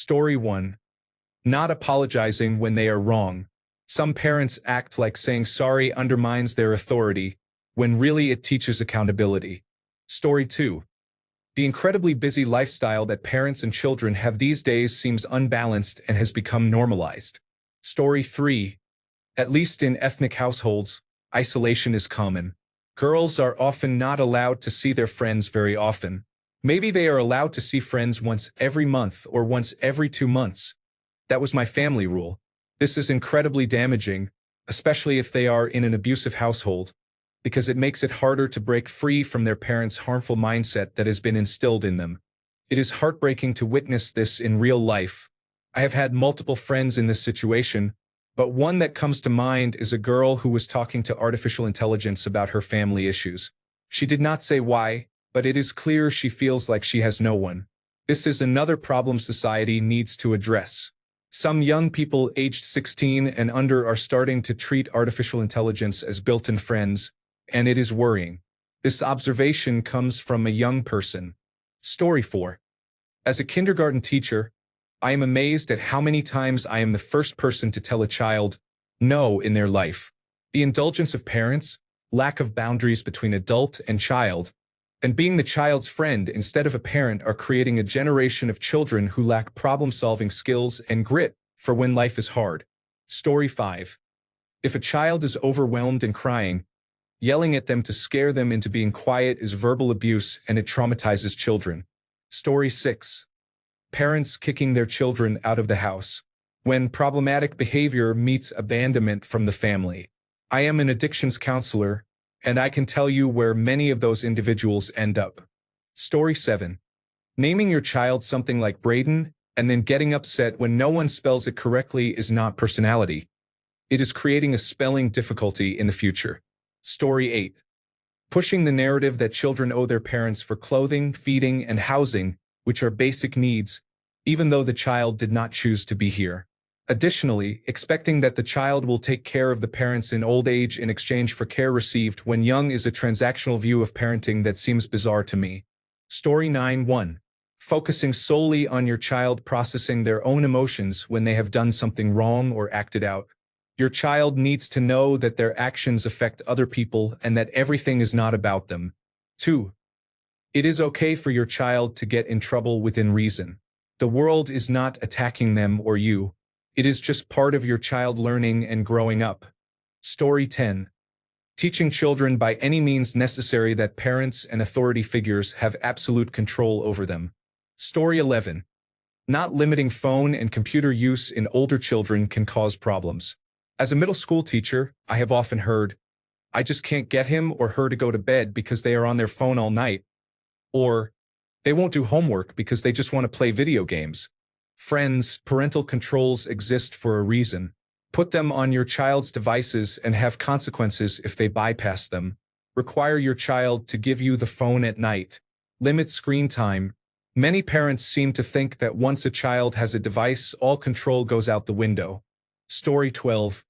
Story 1. Not apologizing when they are wrong. Some parents act like saying sorry undermines their authority, when really it teaches accountability. Story 2. The incredibly busy lifestyle that parents and children have these days seems unbalanced and has become normalized. Story 3. At least in ethnic households, isolation is common. Girls are often not allowed to see their friends very often. Maybe they are allowed to see friends once every month or once every 2 months. That was my family rule. This is incredibly damaging, especially if they are in an abusive household, because it makes it harder to break free from their parents' harmful mindset that has been instilled in them. It is heartbreaking to witness this in real life. I have had multiple friends in this situation, but one that comes to mind is a girl who was talking to artificial intelligence about her family issues. She did not say why, but it is clear she feels like she has no one. This is another problem society needs to address. Some young people aged 16 and under are starting to treat artificial intelligence as built-in friends, and it is worrying. This observation comes from a young person. Story 4. As a kindergarten teacher, I am amazed at how many times I am the first person to tell a child no in their life. The indulgence of parents, lack of boundaries between adult and child, and being the child's friend instead of a parent are creating a generation of children who lack problem-solving skills and grit for when life is hard. Story 5. If a child is overwhelmed and crying, yelling at them to scare them into being quiet is verbal abuse and it traumatizes children. Story 6. Parents kicking their children out of the house. When problematic behavior meets abandonment from the family. I am an addictions counselor, and I can tell you where many of those individuals end up. Story 7. Naming your child something like Braden and then getting upset when no one spells it correctly is not personality. It is creating a spelling difficulty in the future. Story 8. Pushing the narrative that children owe their parents for clothing, feeding, and housing, which are basic needs, even though the child did not choose to be here. Additionally, expecting that the child will take care of the parents in old age in exchange for care received when young is a transactional view of parenting that seems bizarre to me. Story 9-1. Focusing solely on your child processing their own emotions when they have done something wrong or acted out. Your child needs to know that their actions affect other people and that everything is not about them. 2. It is okay for your child to get in trouble within reason. The world is not attacking them or you. It is just part of your child learning and growing up. Story 10. Teaching children by any means necessary that parents and authority figures have absolute control over them. Story 11. Not limiting phone and computer use in older children can cause problems. As a middle school teacher, I have often heard, "I just can't get him or her to go to bed because they are on their phone all night." Or, "They won't do homework because they just want to play video games." Friends, parental controls exist for a reason. Put them on your child's devices and have consequences if they bypass them. Require your child to give you the phone at night. Limit screen time. Many parents seem to think that once a child has a device, all control goes out the window. Story 12.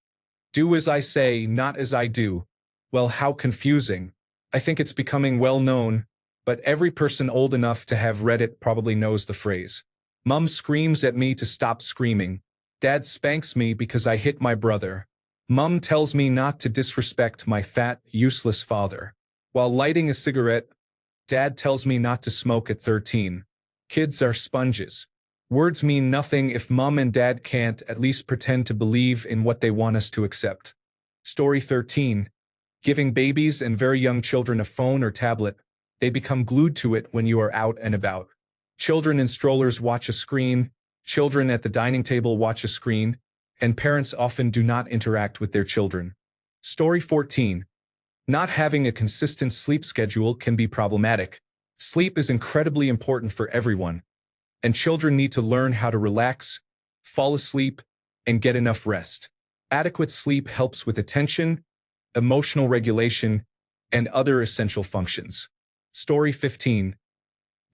Do as I say, not as I do. Well, how confusing. I think it's becoming well known, but every person old enough to have read it probably knows the phrase. Mom screams at me to stop screaming. Dad spanks me because I hit my brother. Mom tells me not to disrespect my fat, useless father. While lighting a cigarette, Dad tells me not to smoke at 13. Kids are sponges. Words mean nothing if Mom and Dad can't at least pretend to believe in what they want us to accept. Story 13. Giving babies and very young children a phone or tablet. They become glued to it when you are out and about. Children in strollers watch a screen, children at the dining table watch a screen, and parents often do not interact with their children. Story 14. Not having a consistent sleep schedule can be problematic. Sleep is incredibly important for everyone, and children need to learn how to relax, fall asleep, and get enough rest. Adequate sleep helps with attention, emotional regulation, and other essential functions. Story 15.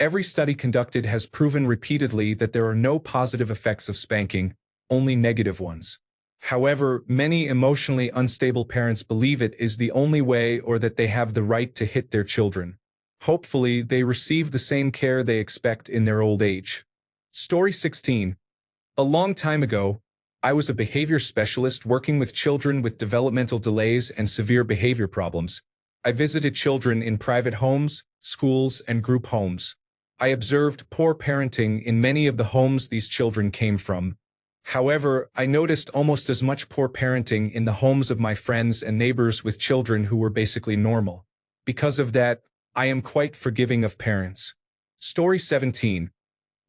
Every study conducted has proven repeatedly that there are no positive effects of spanking, only negative ones. However, many emotionally unstable parents believe it is the only way or that they have the right to hit their children. Hopefully, they receive the same care they expect in their old age. Story 16. A long time ago, I was a behavior specialist working with children with developmental delays and severe behavior problems. I visited children in private homes, schools, and group homes. I observed poor parenting in many of the homes these children came from. However, I noticed almost as much poor parenting in the homes of my friends and neighbors with children who were basically normal. Because of that, I am quite forgiving of parents. Story 17.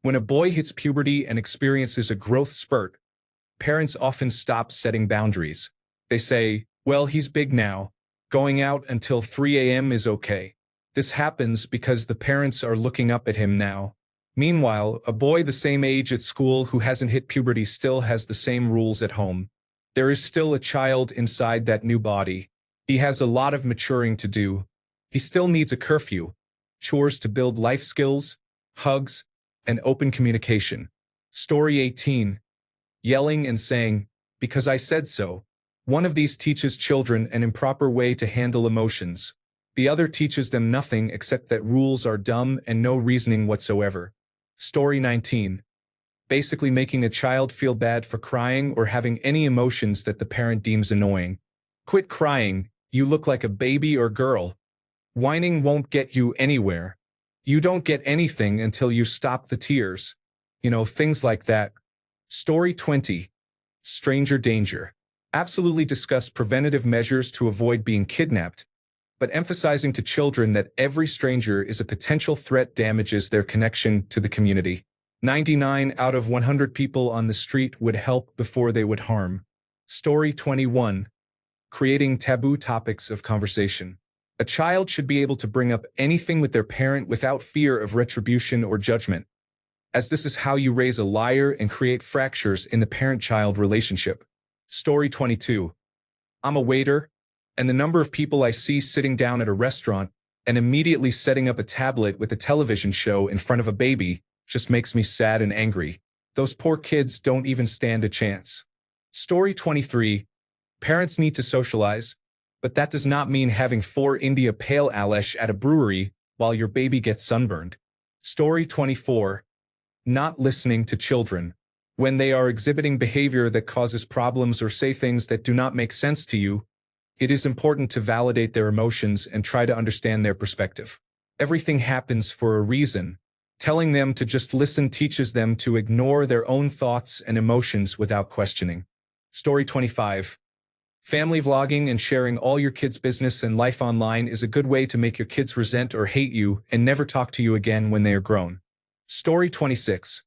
When a boy hits puberty and experiences a growth spurt, parents often stop setting boundaries. They say, well, he's big now. Going out until 3 a.m. is okay. This happens because the parents are looking up at him now. Meanwhile, a boy the same age at school who hasn't hit puberty still has the same rules at home. There is still a child inside that new body. He has a lot of maturing to do. He still needs a curfew, chores to build life skills, hugs, and open communication. Story 18. Yelling and saying, because I said so. One of these teaches children an improper way to handle emotions. The other teaches them nothing except that rules are dumb and no reasoning whatsoever. Story 19. Basically making a child feel bad for crying or having any emotions that the parent deems annoying. Quit crying, you look like a baby or girl. Whining won't get you anywhere. You don't get anything until you stop the tears. Things like that. Story 20. Stranger danger. Absolutely discuss preventative measures to avoid being kidnapped, but emphasizing to children that every stranger is a potential threat damages their connection to the community. 99 out of 100 people on the street would help before they would harm. Story 21. Creating taboo topics of conversation. A child should be able to bring up anything with their parent without fear of retribution or judgment, as this is how you raise a liar and create fractures in the parent-child relationship. Story 22. I'm a waiter, and the number of people I see sitting down at a restaurant and immediately setting up a tablet with a television show in front of a baby just makes me sad and angry. Those poor kids don't even stand a chance. Story 23. Parents need to socialize, but that does not mean having 4 India Pale Alesh at a brewery while your baby gets sunburned. Story 24. Not listening to children. When they are exhibiting behavior that causes problems or say things that do not make sense to you, it is important to validate their emotions and try to understand their perspective. Everything happens for a reason. Telling them to just listen teaches them to ignore their own thoughts and emotions without questioning. Story 25. Family vlogging and sharing all your kids' business and life online is a good way to make your kids resent or hate you and never talk to you again when they are grown. Story 26.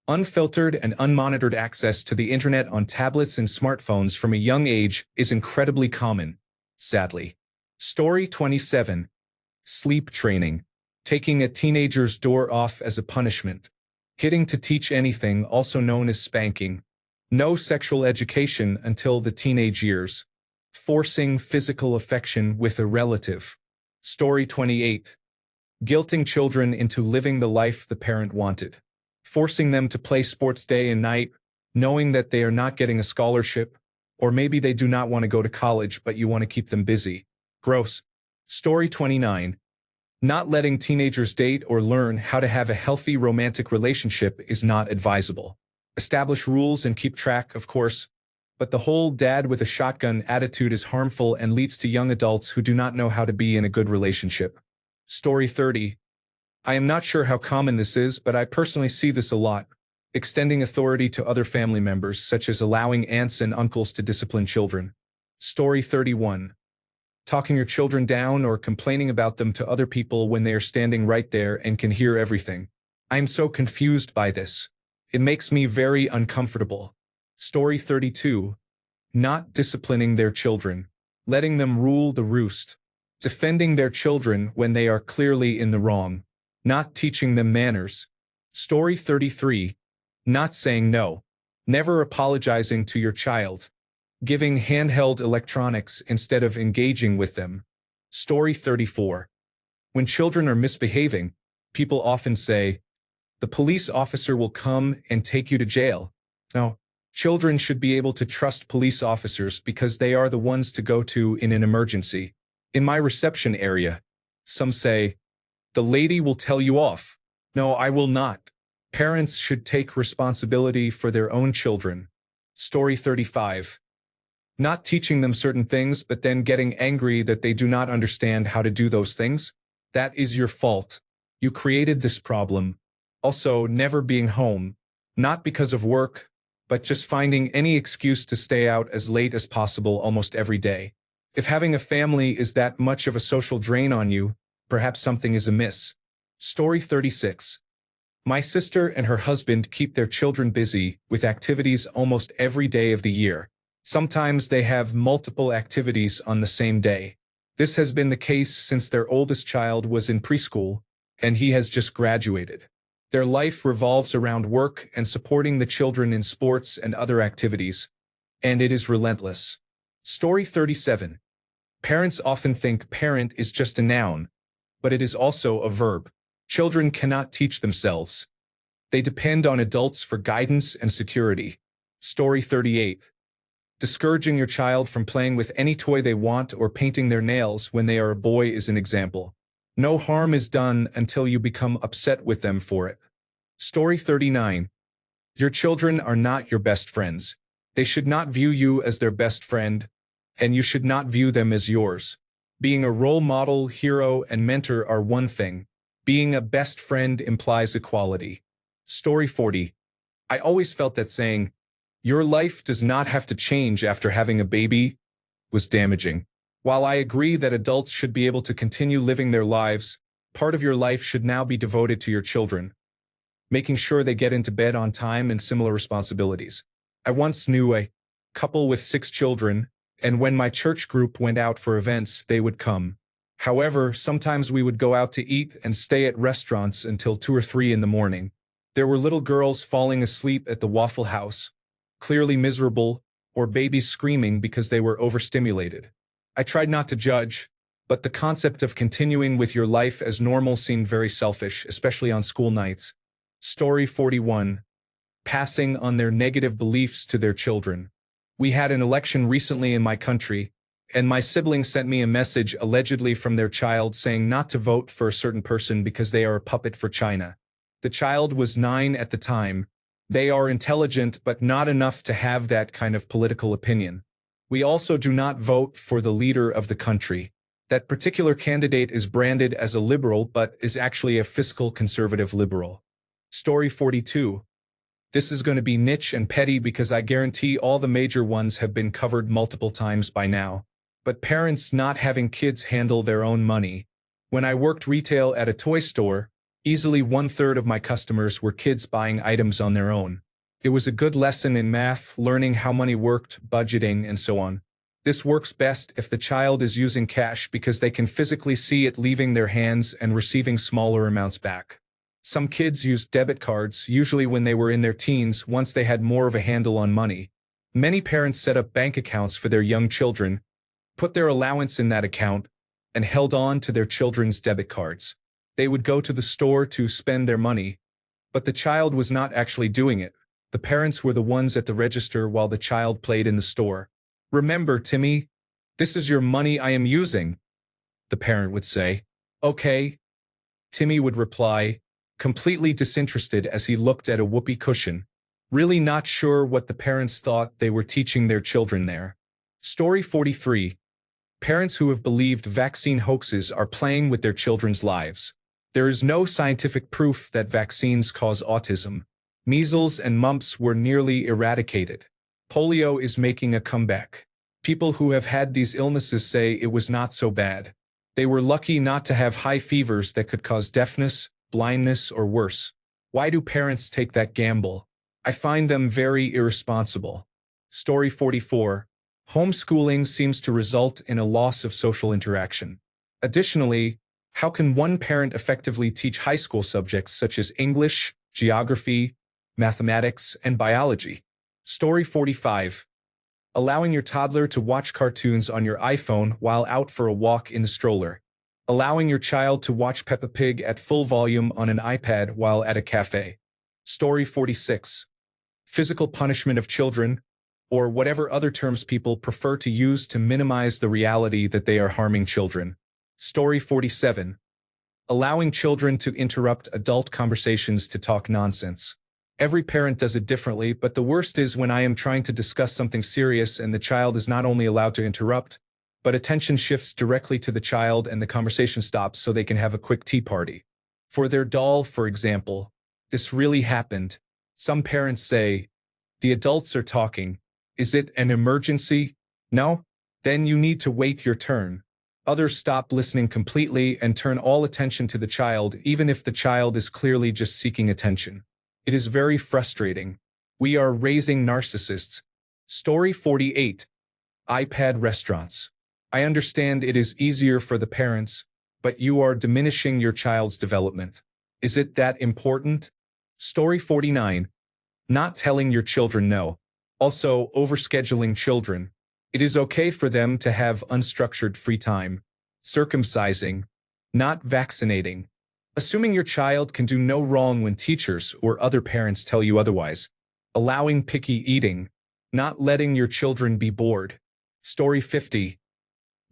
Unfiltered and unmonitored access to the internet on tablets and smartphones from a young age is incredibly common, sadly. Story 27. Sleep training. Taking a teenager's door off as a punishment. Hitting to teach anything, also known as spanking. No sexual education until the teenage years. Forcing physical affection with a relative. Story 28. Guilting children into living the life the parent wanted. Forcing them to play sports day and night, knowing that they are not getting a scholarship, or maybe they do not want to go to college but you want to keep them busy. Gross. Story 29. Not letting teenagers date or learn how to have a healthy romantic relationship is not advisable. Establish rules and keep track, of course, but the whole dad with a shotgun attitude is harmful and leads to young adults who do not know how to be in a good relationship. Story 30. I am not sure how common this is, but I personally see this a lot. Extending authority to other family members, such as allowing aunts and uncles to discipline children. Story 31. Talking your children down or complaining about them to other people when they are standing right there and can hear everything. I am so confused by this. It makes me very uncomfortable. Story 32. Not disciplining their children. Letting them rule the roost. Defending their children when they are clearly in the wrong. Not teaching them manners. Story 33. Not saying no. Never apologizing to your child. Giving handheld electronics instead of engaging with them. Story 34. When children are misbehaving, people often say, the police officer will come and take you to jail. No, children should be able to trust police officers because they are the ones to go to in an emergency. In my reception area, some say, the lady will tell you off. No, I will not. Parents should take responsibility for their own children. Story 35. Not teaching them certain things but then getting angry that they do not understand how to do those things? That is your fault. You created this problem. Also, never being home. Not because of work, but just finding any excuse to stay out as late as possible almost every day. If having a family is that much of a social drain on you, perhaps something is amiss. Story 36. My sister and her husband keep their children busy with activities almost every day of the year. Sometimes they have multiple activities on the same day. This has been the case since their oldest child was in preschool, and he has just graduated. Their life revolves around work and supporting the children in sports and other activities, and it is relentless. Story 37. Parents often think parent is just a noun, but it is also a verb. Children cannot teach themselves. They depend on adults for guidance and security. Story 38. Discouraging your child from playing with any toy they want or painting their nails when they are a boy is an example. No harm is done until you become upset with them for it. Story 39. Your children are not your best friends. They should not view you as their best friend, and you should not view them as yours. Being a role model, hero, and mentor are one thing. Being a best friend implies equality. Story 40. I always felt that saying, "Your life does not have to change after having a baby," was damaging. While I agree that adults should be able to continue living their lives, part of your life should now be devoted to your children, making sure they get into bed on time and similar responsibilities. I once knew a couple with 6 children, and when my church group went out for events, they would come. However, sometimes we would go out to eat and stay at restaurants until 2 or 3 in the morning. There were little girls falling asleep at the Waffle House, clearly miserable, or babies screaming because they were overstimulated. I tried not to judge, but the concept of continuing with your life as normal seemed very selfish, especially on school nights. Story 41. Passing on their negative beliefs to their children. We had an election recently in my country, and my sibling sent me a message allegedly from their child saying not to vote for a certain person because they are a puppet for China. The child was 9 at the time. They are intelligent but not enough to have that kind of political opinion. We also do not vote for the leader of the country. That particular candidate is branded as a liberal but is actually a fiscal conservative liberal. Story 42. This is going to be niche and petty because I guarantee all the major ones have been covered multiple times by now. But parents not having kids handle their own money. When I worked retail at a toy store, easily 1/3 of my customers were kids buying items on their own. It was a good lesson in math, learning how money worked, budgeting, and so on. This works best if the child is using cash because they can physically see it leaving their hands and receiving smaller amounts back. Some kids used debit cards, usually when they were in their teens, once they had more of a handle on money. Many parents set up bank accounts for their young children, put their allowance in that account, and held on to their children's debit cards. They would go to the store to spend their money, but the child was not actually doing it. The parents were the ones at the register while the child played in the store. "Remember, Timmy, this is your money I am using," the parent would say. "Okay," Timmy would reply, completely disinterested as he looked at a whoopee cushion, really not sure what the parents thought they were teaching their children there. Story 43. Parents who have believed vaccine hoaxes are playing with their children's lives. There is no scientific proof that vaccines cause autism. Measles and mumps were nearly eradicated. Polio is making a comeback. People who have had these illnesses say it was not so bad. They were lucky not to have high fevers that could cause deafness, blindness, or worse. Why do parents take that gamble? I find them very irresponsible. Story 44. Homeschooling seems to result in a loss of social interaction. Additionally, how can one parent effectively teach high school subjects such as English, geography, mathematics, and biology? Story 45. Allowing your toddler to watch cartoons on your iPhone while out for a walk in the stroller. Allowing your child to watch Peppa Pig at full volume on an iPad while at a cafe. Story 46. Physical punishment of children, or whatever other terms people prefer to use to minimize the reality that they are harming children. Story 47. allowing children to interrupt adult conversations to talk nonsense. Every parent does it differently, but the worst is when I am trying to discuss something serious and the child is not only allowed to interrupt, but attention shifts directly to the child and the conversation stops so they can have a quick tea party. For their doll, for example, this really happened. Some parents say, "The adults are talking. Is it an emergency? No? Then you need to wait your turn." Others stop listening completely and turn all attention to the child, even if the child is clearly just seeking attention. It is very frustrating. We are raising narcissists. Story 48. iPad restaurants. I understand it is easier for the parents, but you are diminishing your child's development. Is it that important? Story 49. Not telling your children no. Also, overscheduling children. It is okay for them to have unstructured free time. Circumcising. Not vaccinating. Assuming your child can do no wrong when teachers or other parents tell you otherwise. Allowing picky eating. Not letting your children be bored. Story 50.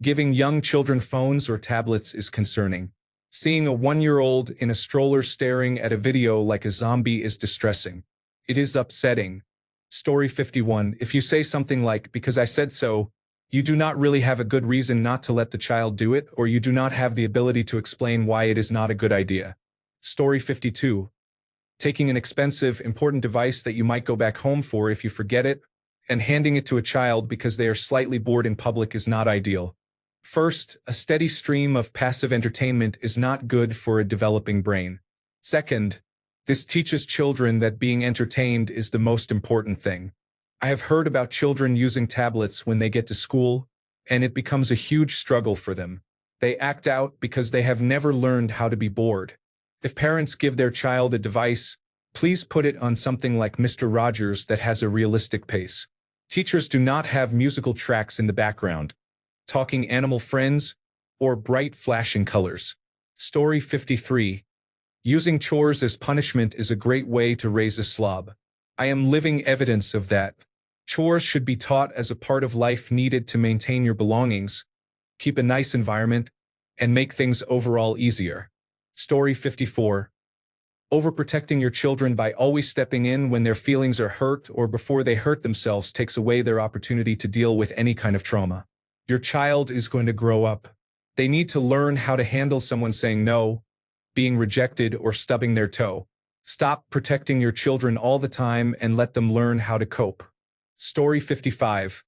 Giving young children phones or tablets is concerning. Seeing a 1-year-old in a stroller staring at a video like a zombie is distressing. It is upsetting. Story 51. If you say something like, "Because I said so," you do not really have a good reason not to let the child do it, or you do not have the ability to explain why it is not a good idea. Story 52. Taking an expensive, important device that you might go back home for if you forget it, and handing it to a child because they are slightly bored in public is not ideal. First, a steady stream of passive entertainment is not good for a developing brain. Second, this teaches children that being entertained is the most important thing. I have heard about children using tablets when they get to school, and it becomes a huge struggle for them. They act out because they have never learned how to be bored. If parents give their child a device, please put it on something like Mr. Rogers that has a realistic pace. Teachers do not have musical tracks in the background, talking animal friends, or bright flashing colors. Story 53. Using chores as punishment is a great way to raise a slob. I am living evidence of that. Chores should be taught as a part of life needed to maintain your belongings, keep a nice environment, and make things overall easier. Story 54. Overprotecting your children by always stepping in when their feelings are hurt or before they hurt themselves takes away their opportunity to deal with any kind of trauma. Your child is going to grow up. They need to learn how to handle someone saying no, being rejected, or stubbing their toe. Stop protecting your children all the time and let them learn how to cope. Story 55.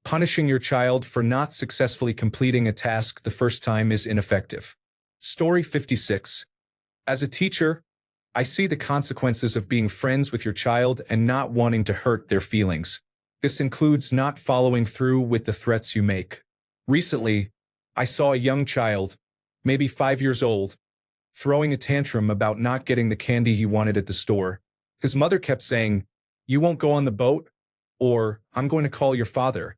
Punishing your child for not successfully completing a task the first time is ineffective. Story 56. As a teacher, I see the consequences of being friends with your child and not wanting to hurt their feelings. This includes not following through with the threats you make. Recently, I saw a young child, maybe 5 years old, throwing a tantrum about not getting the candy he wanted at the store. His mother kept saying, "You won't go on the boat?" or "I'm going to call your father,"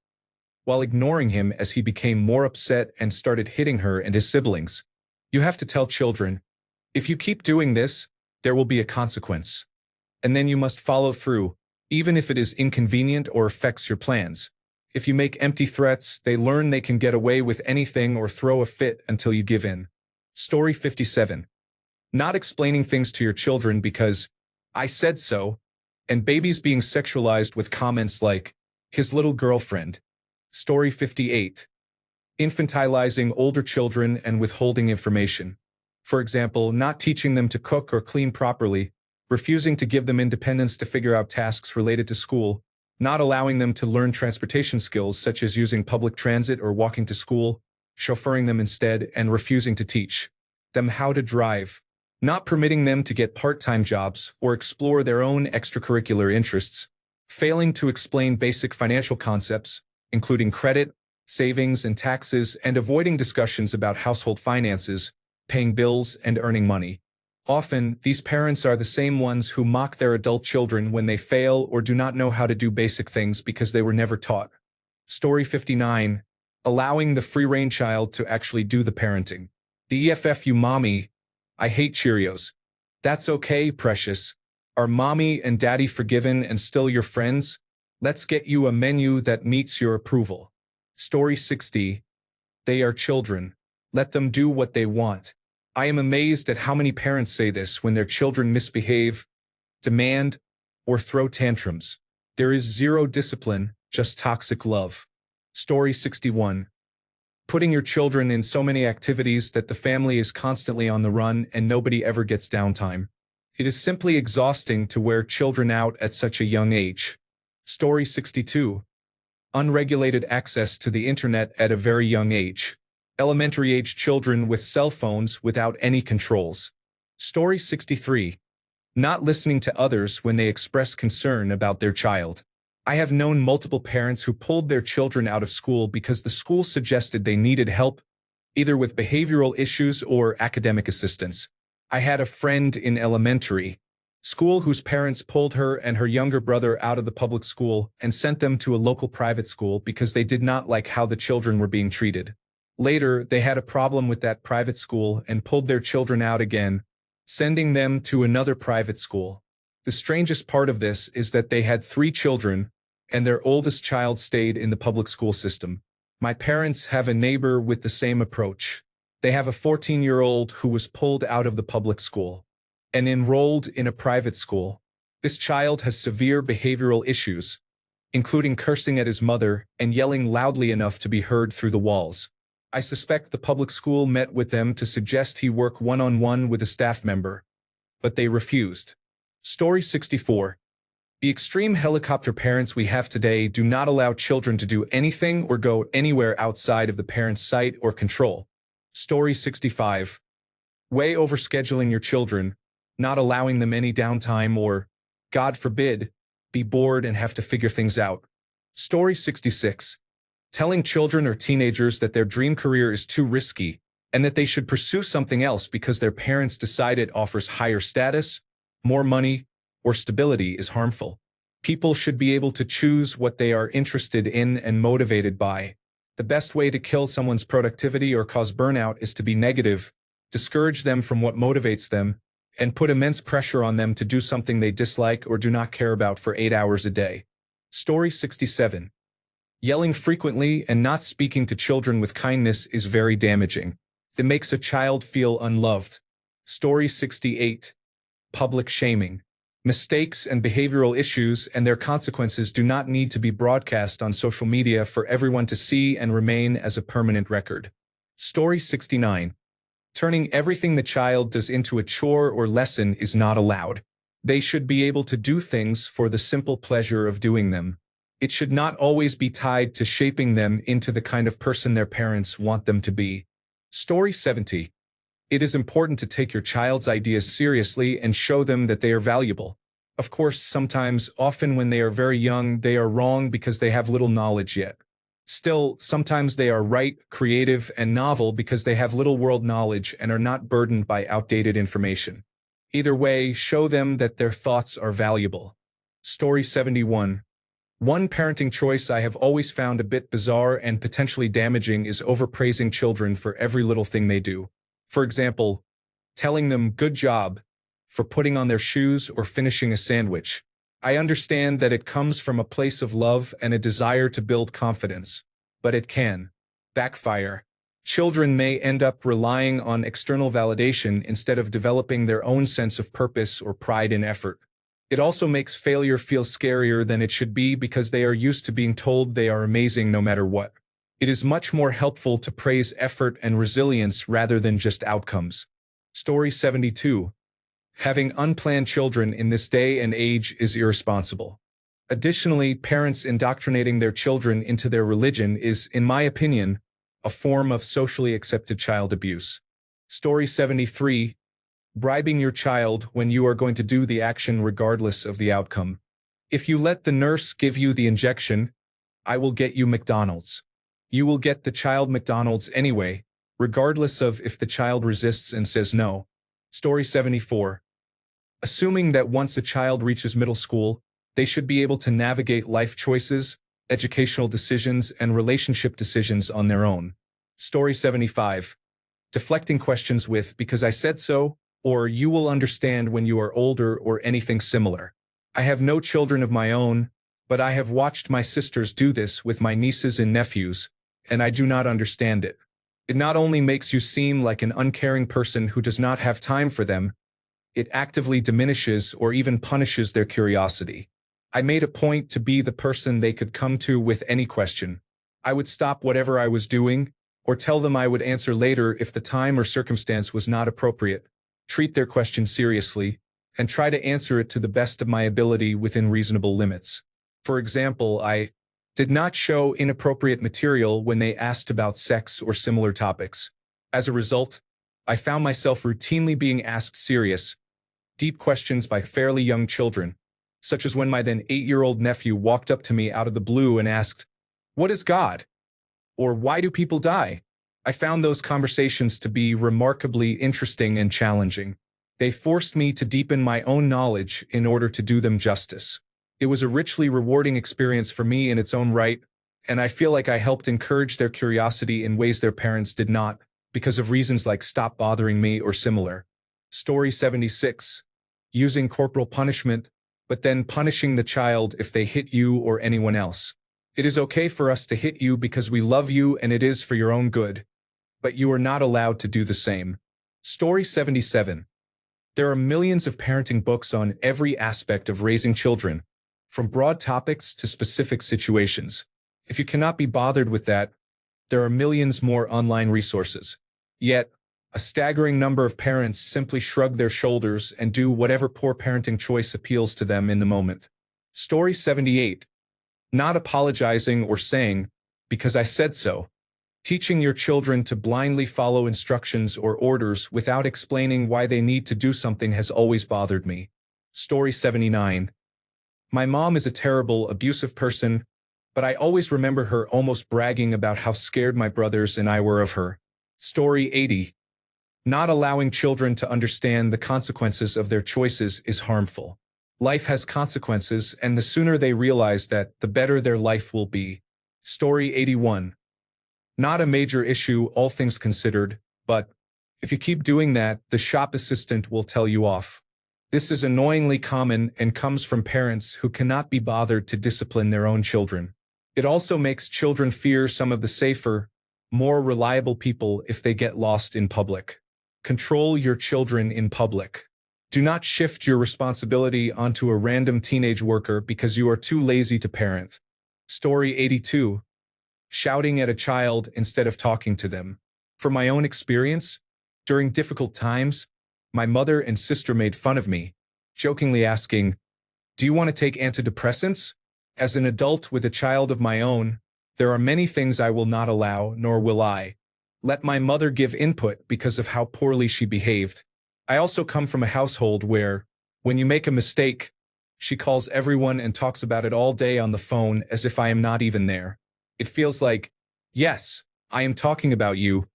while ignoring him as he became more upset and started hitting her and his siblings. You have to tell children, if you keep doing this, there will be a consequence. And then you must follow through, even if it is inconvenient or affects your plans. If you make empty threats, they learn they can get away with anything or throw a fit until you give in. Story 57. Not explaining things to your children because "I said so," and babies being sexualized with comments like "his little girlfriend." Story 58. Infantilizing older children and withholding information. For example, not teaching them to cook or clean properly, refusing to give them independence to figure out tasks related to school, not allowing them to learn transportation skills such as using public transit or walking to school, chauffeuring them instead, and refusing to teach them how to drive, not permitting them to get part-time jobs or explore their own extracurricular interests, failing to explain basic financial concepts, including credit, savings, and taxes, and avoiding discussions about household finances, paying bills, and earning money. Often, these parents are the same ones who mock their adult children when they fail or do not know how to do basic things because they were never taught. Story 59. Allowing the free-rein child to actually do the parenting. The EFF you mommy. I hate Cheerios. That's okay, precious. Are mommy and daddy forgiven and still your friends? Let's get you a menu that meets your approval. Story 60. They are children. Let them do what they want. I am amazed at how many parents say this when their children misbehave, demand, or throw tantrums. There is zero discipline, just toxic love. Story 61. Putting your children in so many activities that the family is constantly on the run and nobody ever gets downtime. It is simply exhausting to wear children out at such a young age. Story 62. Unregulated access to the internet at a very young age. Elementary-age children with cell phones without any controls. Story 63. Not listening to others when they express concern about their child. I have known multiple parents who pulled their children out of school because the school suggested they needed help, either with behavioral issues or academic assistance. I had a friend in elementary school whose parents pulled her and her younger brother out of the public school and sent them to a local private school because they did not like how the children were being treated. Later, they had a problem with that private school and pulled their children out again, sending them to another private school. The strangest part of this is that they had 3 children, and their oldest child stayed in the public school system. My parents have a neighbor with the same approach. They have a 14-year-old who was pulled out of the public school and enrolled in a private school. This child has severe behavioral issues, including cursing at his mother and yelling loudly enough to be heard through the walls. I suspect the public school met with them to suggest he work one-on-one with a staff member, but they refused. Story 64. The extreme helicopter parents we have today do not allow children to do anything or go anywhere outside of the parent's sight or control. Story 65. Way overscheduling your children, not allowing them any downtime or, God forbid, be bored and have to figure things out. Story 66. Telling children or teenagers that their dream career is too risky and that they should pursue something else because their parents decide it offers higher status, more money, or stability is harmful. People should be able to choose what they are interested in and motivated by. The best way to kill someone's productivity or cause burnout is to be negative, discourage them from what motivates them, and put immense pressure on them to do something they dislike or do not care about for 8 hours a day. Story 67. Yelling frequently and not speaking to children with kindness is very damaging. It makes a child feel unloved. Story 68. Public shaming. Mistakes and behavioral issues and their consequences do not need to be broadcast on social media for everyone to see and remain as a permanent record. Story 69. Turning everything the child does into a chore or lesson is not allowed. They should be able to do things for the simple pleasure of doing them. It should not always be tied to shaping them into the kind of person their parents want them to be. Story 70. It is important to take your child's ideas seriously and show them that they are valuable. Of course, often when they are very young, they are wrong because they have little knowledge yet. Still, sometimes they are right, creative, and novel because they have little world knowledge and are not burdened by outdated information. Either way, show them that their thoughts are valuable. Story 71. One parenting choice I have always found a bit bizarre and potentially damaging is overpraising children for every little thing they do. For example, telling them "good job" for putting on their shoes or finishing a sandwich. I understand that it comes from a place of love and a desire to build confidence, but it can backfire. Children may end up relying on external validation instead of developing their own sense of purpose or pride in effort. It also makes failure feel scarier than it should be because they are used to being told they are amazing no matter what. It is much more helpful to praise effort and resilience rather than just outcomes. Story 72. Having unplanned children in this day and age is irresponsible. Additionally, parents indoctrinating their children into their religion is, in my opinion, a form of socially accepted child abuse. Story 73. Bribing your child when you are going to do the action regardless of the outcome. If you let the nurse give you the injection, I will get you McDonald's. You will get the child McDonald's anyway, regardless of if the child resists and says no. Story 74. Assuming that once a child reaches middle school, they should be able to navigate life choices, educational decisions, and relationship decisions on their own. Story 75. Deflecting questions with "because I said so," or "you will understand when you are older," or anything similar. I have no children of my own, but I have watched my sisters do this with my nieces and nephews, and I do not understand it. It not only makes you seem like an uncaring person who does not have time for them, it actively diminishes or even punishes their curiosity. I made a point to be the person they could come to with any question. I would stop whatever I was doing, or tell them I would answer later if the time or circumstance was not appropriate, treat their question seriously, and try to answer it to the best of my ability within reasonable limits. For example, I did not show inappropriate material when they asked about sex or similar topics. As a result, I found myself routinely being asked serious, deep questions by fairly young children, such as when my then 8-year-old nephew walked up to me out of the blue and asked, "What is God?" or "Why do people die?" I found those conversations to be remarkably interesting and challenging. They forced me to deepen my own knowledge in order to do them justice. It was a richly rewarding experience for me in its own right, and I feel like I helped encourage their curiosity in ways their parents did not, because of reasons like "stop bothering me" or similar. Story 76. Using corporal punishment, but then punishing the child if they hit you or anyone else. It is okay for us to hit you because we love you and it is for your own good, but you are not allowed to do the same. Story 77. There are millions of parenting books on every aspect of raising children, from broad topics to specific situations. If you cannot be bothered with that, there are millions more online resources. Yet, a staggering number of parents simply shrug their shoulders and do whatever poor parenting choice appeals to them in the moment. Story 78. Not apologizing or saying, "Because I said so." Teaching your children to blindly follow instructions or orders without explaining why they need to do something has always bothered me. Story 79. My mom is a terrible, abusive person, but I always remember her almost bragging about how scared my brothers and I were of her. Story 80. Not allowing children to understand the consequences of their choices is harmful. Life has consequences, and the sooner they realize that, the better their life will be. Story 81. Not a major issue, all things considered, but if you keep doing that, the shop assistant will tell you off. This is annoyingly common and comes from parents who cannot be bothered to discipline their own children. It also makes children fear some of the safer, more reliable people if they get lost in public. Control your children in public. Do not shift your responsibility onto a random teenage worker because you are too lazy to parent. Story 82. Shouting at a child instead of talking to them. From my own experience, during difficult times, my mother and sister made fun of me, jokingly asking, "Do you want to take antidepressants?" As an adult with a child of my own, there are many things I will not allow, nor will I let my mother give input because of how poorly she behaved. I also come from a household where, when you make a mistake, she calls everyone and talks about it all day on the phone as if I am not even there. It feels like, "Yes, I am talking about you.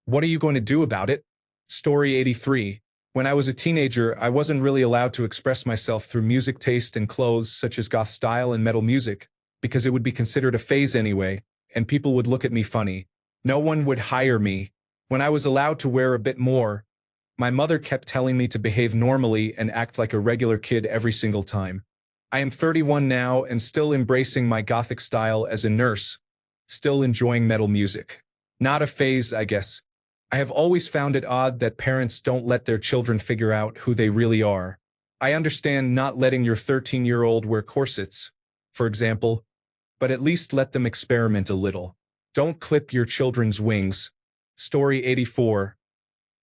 What are you going to do about it?" Story 83. When I was a teenager, I wasn't really allowed to express myself through music taste and clothes such as goth style and metal music, because it would be considered a phase anyway, and people would look at me funny. No one would hire me. When I was allowed to wear a bit more, my mother kept telling me to behave normally and act like a regular kid every single time. I am 31 now and still embracing my gothic style as a nurse, still enjoying metal music. Not a phase, I guess. I have always found it odd that parents don't let their children figure out who they really are. I understand not letting your 13-year-old wear corsets, for example, but at least let them experiment a little. Don't clip your children's wings. Story 84.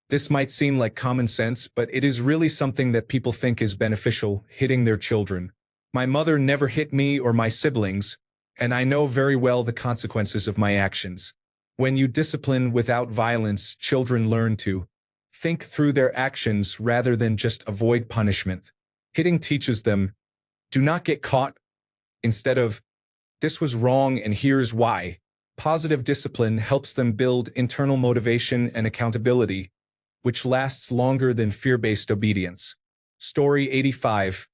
This might seem like common sense, but it is really something that people think is beneficial, hitting their children. My mother never hit me or my siblings, and I know very well the consequences of my actions. When you discipline without violence, children learn to think through their actions rather than just avoid punishment. Hitting teaches them, "Do not get caught," instead of, "This was wrong and here's why." Positive discipline helps them build internal motivation and accountability, which lasts longer than fear-based obedience. Story 85.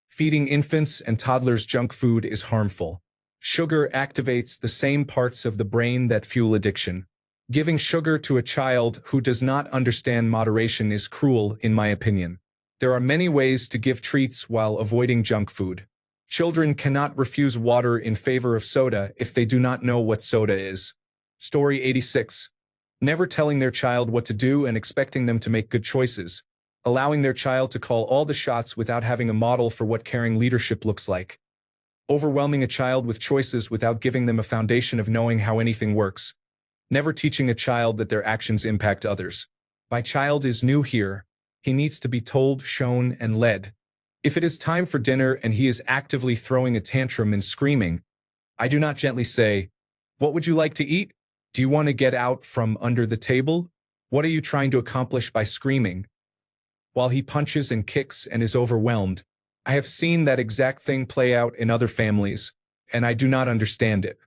Feeding infants and toddlers junk food is harmful. Sugar activates the same parts of the brain that fuel addiction. Giving sugar to a child who does not understand moderation is cruel, in my opinion. There are many ways to give treats while avoiding junk food. Children cannot refuse water in favor of soda if they do not know what soda is. Story 86. never telling their child what to do and expecting them to make good choices, allowing their child to call all the shots without having a model for what caring leadership looks like, overwhelming a child with choices without giving them a foundation of knowing how anything works, never teaching a child that their actions impact others. My child is new here. He needs to be told, shown, and led. If it is time for dinner and he is actively throwing a tantrum and screaming, I do not gently say, "What would you like to eat? Do you want to get out from under the table? What are you trying to accomplish by screaming?" While he punches and kicks and is overwhelmed, I have seen that exact thing play out in other families, and I do not understand it.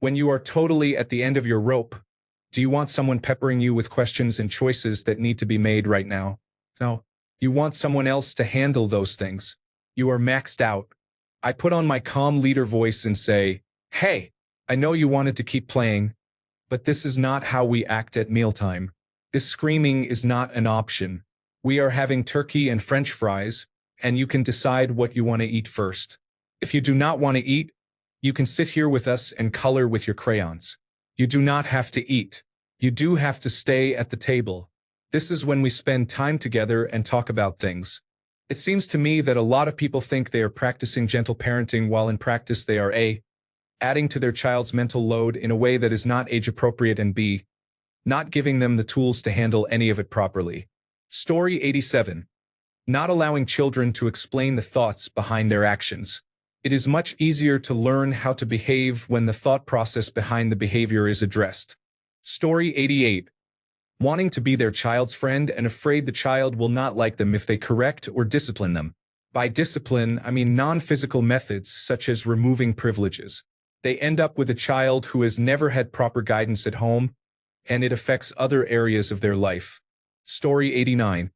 When you are totally at the end of your rope, do you want someone peppering you with questions and choices that need to be made right now? No. You want someone else to handle those things. You are maxed out. I put on my calm leader voice and say, "Hey, I know you wanted to keep playing, but this is not how we act at mealtime. This screaming is not an option. We are having turkey and French fries, and you can decide what you want to eat first. If you do not want to eat, you can sit here with us and color with your crayons. You do not have to eat. You do have to stay at the table. This is when we spend time together and talk about things." It seems to me that a lot of people think they are practicing gentle parenting while in practice they are A, adding to their child's mental load in a way that is not age-appropriate, and B, not giving them the tools to handle any of it properly. Story 87. Not allowing children to explain the thoughts behind their actions. It is much easier to learn how to behave when the thought process behind the behavior is addressed. Story 88. Wanting to be their child's friend and afraid the child will not like them if they correct or discipline them. By discipline, I mean non-physical methods such as removing privileges. They end up with a child who has never had proper guidance at home, and it affects other areas of their life. Story 89.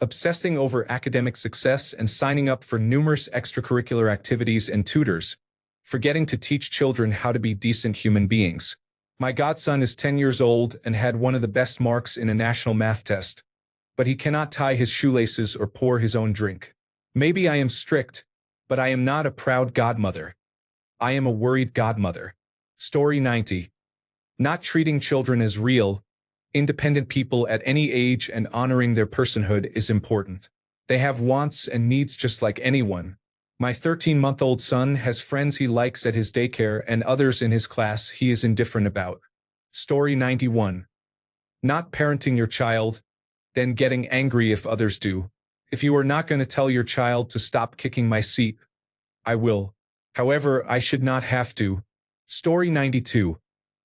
Obsessing over academic success and signing up for numerous extracurricular activities and tutors, forgetting to teach children how to be decent human beings. My godson is 10 years old and had one of the best marks in a national math test, but he cannot tie his shoelaces or pour his own drink. Maybe I am strict, but I am not a proud godmother. I am a worried godmother. Story 90. Not treating children as real, independent people at any age and honoring their personhood is important. They have wants and needs just like anyone. My 13-month-old son has friends he likes at his daycare and others in his class he is indifferent about. Story 91. Not parenting your child, then getting angry if others do. If you are not going to tell your child to stop kicking my seat, I will. However, I should not have to. Story 92.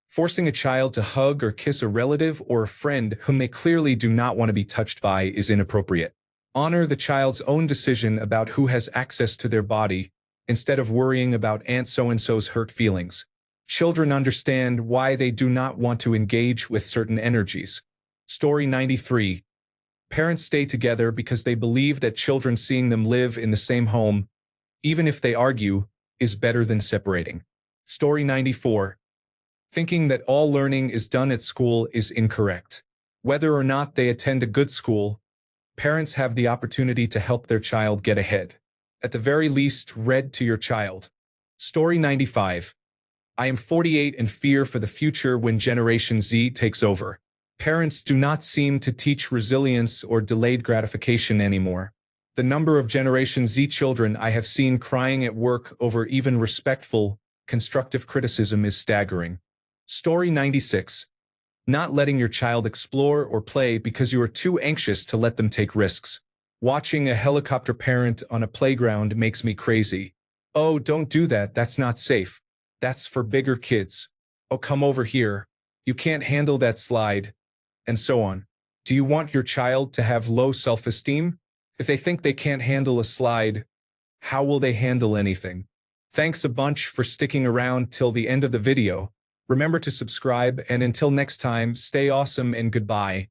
Forcing a child to hug or kiss a relative or a friend whom they clearly do not want to be touched by is inappropriate. Honor the child's own decision about who has access to their body, instead of worrying about Aunt so-and-so's hurt feelings. Children understand why they do not want to engage with certain energies. Story 93. Parents stay together because they believe that children seeing them live in the same home, even if they argue, is better than separating. Story 94. Thinking that all learning is done at school is incorrect. Whether or not they attend a good school, parents have the opportunity to help their child get ahead. At the very least, read to your child. Story 95. I am 48 and fear for the future when Generation Z takes over. Parents do not seem to teach resilience or delayed gratification anymore. The number of Generation Z children I have seen crying at work over even respectful, constructive criticism is staggering. Story 96. Not letting your child explore or play because you are too anxious to let them take risks. Watching a helicopter parent on a playground makes me crazy. Oh, don't do that, that's not safe. That's for bigger kids. Oh, come over here. You can't handle that slide. And so on. Do you want your child to have low self-esteem? If they think they can't handle a slide, how will they handle anything? Thanks a bunch for sticking around till the end of the video. Remember to subscribe, and until next time, stay awesome and goodbye.